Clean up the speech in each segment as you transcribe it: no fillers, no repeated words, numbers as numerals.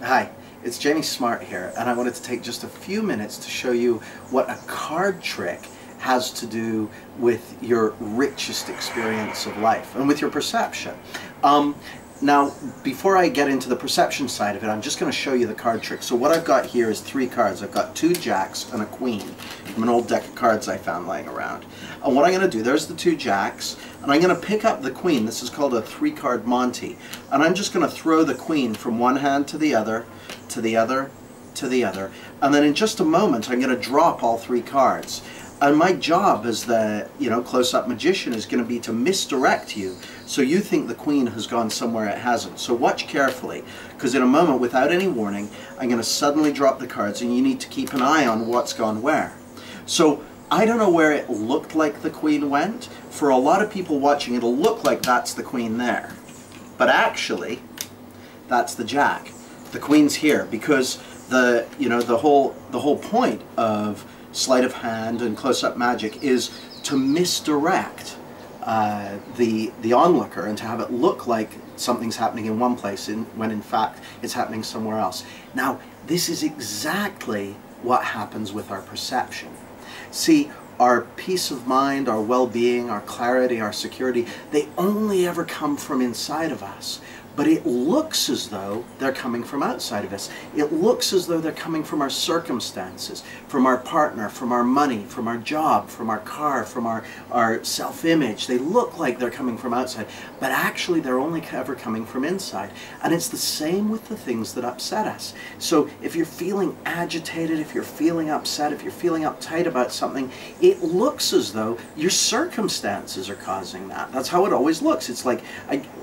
Hi, it's Jamie Smart here, and I wanted to take just a few minutes to show you what a card trick has to do with your richest experience of life and with your perception. Now, before I get into the perception side of it, I'm just going to show you the card trick. So what I've got here is 3 cards. I've got 2 jacks and a queen from an old deck of cards I found lying around. And what I'm going to do, there's the 2 jacks, and I'm going to pick up the queen. This is called a 3-card Monty. And I'm just going to throw the queen from one hand to the other, to the other, to the other. And then in just a moment, I'm going to drop all 3 cards. And my job as the, close-up magician is going to be to misdirect you so you think the queen has gone somewhere it hasn't. So watch carefully, because in a moment, without any warning, I'm going to suddenly drop the cards, and you need to keep an eye on what's gone where. So I don't know where it looked like the queen went. For a lot of people watching, it'll look like that's the queen there. But actually, that's the jack. The queen's here, because the whole point of sleight of hand and close-up magic is to misdirect the onlooker and to have it look like something's happening in one place when in fact it's happening somewhere else. Now, this is exactly what happens with our perception. See, our peace of mind, our well-being, our clarity, our security, they only ever come from inside of us. But it looks as though they're coming from outside of us. It looks as though they're coming from our circumstances, from our partner, from our money, from our job, from our car, from our self-image. They look like they're coming from outside, but actually they're only ever coming from inside. And it's the same with the things that upset us. So if you're feeling agitated, if you're feeling upset, if you're feeling uptight about something, it looks as though your circumstances are causing that. That's how it always looks. It's like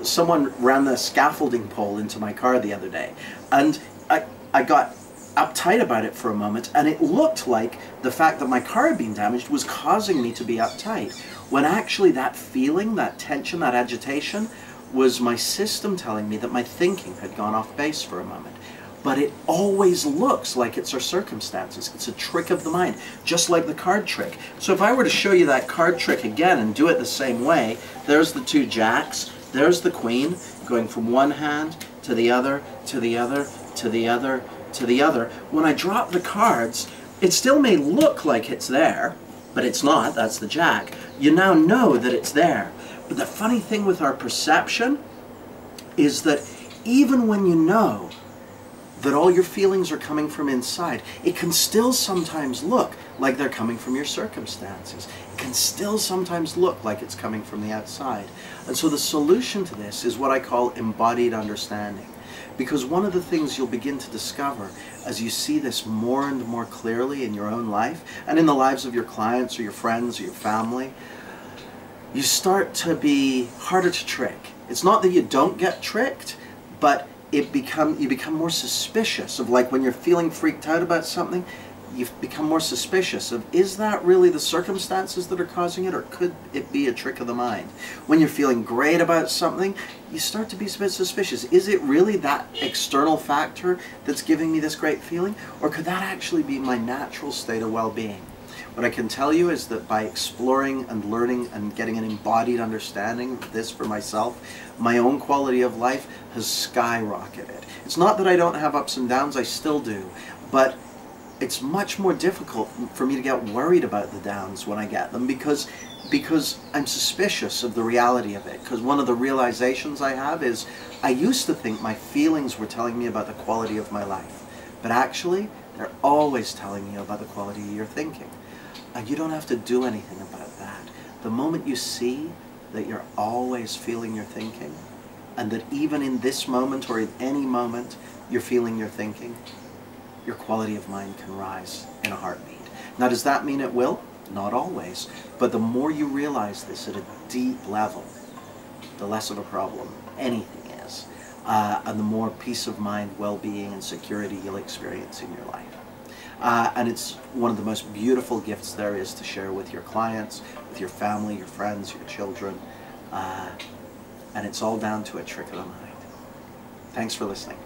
someone ran the scaffolding pole into my car the other day, and I got uptight about it for a moment, and it looked like the fact that my car had been damaged was causing me to be uptight, when actually that feeling, that tension, that agitation was my system telling me that my thinking had gone off base for a moment. But it always looks like it's our circumstances. It's a trick of the mind, just like the card trick. So if I were to show you that card trick again and do it the same way, there's the 2 jacks, there's the queen, going from one hand to the other, to the other, to the other, to the other. When I drop the cards, it still may look like it's there, but it's not. That's the jack. You now know that it's there. But the funny thing with our perception is that even when you know that all your feelings are coming from inside, it can still sometimes look like they're coming from your circumstances. It can still sometimes look like it's coming from the outside. And so the solution to this is what I call embodied understanding. Because one of the things you'll begin to discover as you see this more and more clearly in your own life and in the lives of your clients or your friends or your family, you start to be harder to trick. It's not that you don't get tricked, but you become more suspicious of, like, when you're feeling freaked out about something, you've become more suspicious of, is that really the circumstances that are causing it, or could it be a trick of the mind? When you're feeling great about something, you start to be a bit suspicious. Is it really that external factor that's giving me this great feeling, or could that actually be my natural state of well-being? What I can tell you is that by exploring and learning and getting an embodied understanding of this for myself, my own quality of life has skyrocketed. It's not that I don't have ups and downs, I still do, but it's much more difficult for me to get worried about the downs when I get them, because I'm suspicious of the reality of it. Because one of the realizations I have is I used to think my feelings were telling me about the quality of my life, but actually they're always telling me about the quality of your thinking. And you don't have to do anything about that. The moment you see that you're always feeling your thinking, and that even in this moment or in any moment you're feeling your thinking, your quality of mind can rise in a heartbeat. Now, does that mean it will? Not always. But the more you realize this at a deep level, the less of a problem anything is. And the more peace of mind, well-being, and security you'll experience in your life. And it's one of the most beautiful gifts there is to share with your clients, with your family, your friends, your children. And it's all down to a trick of the mind. Thanks for listening.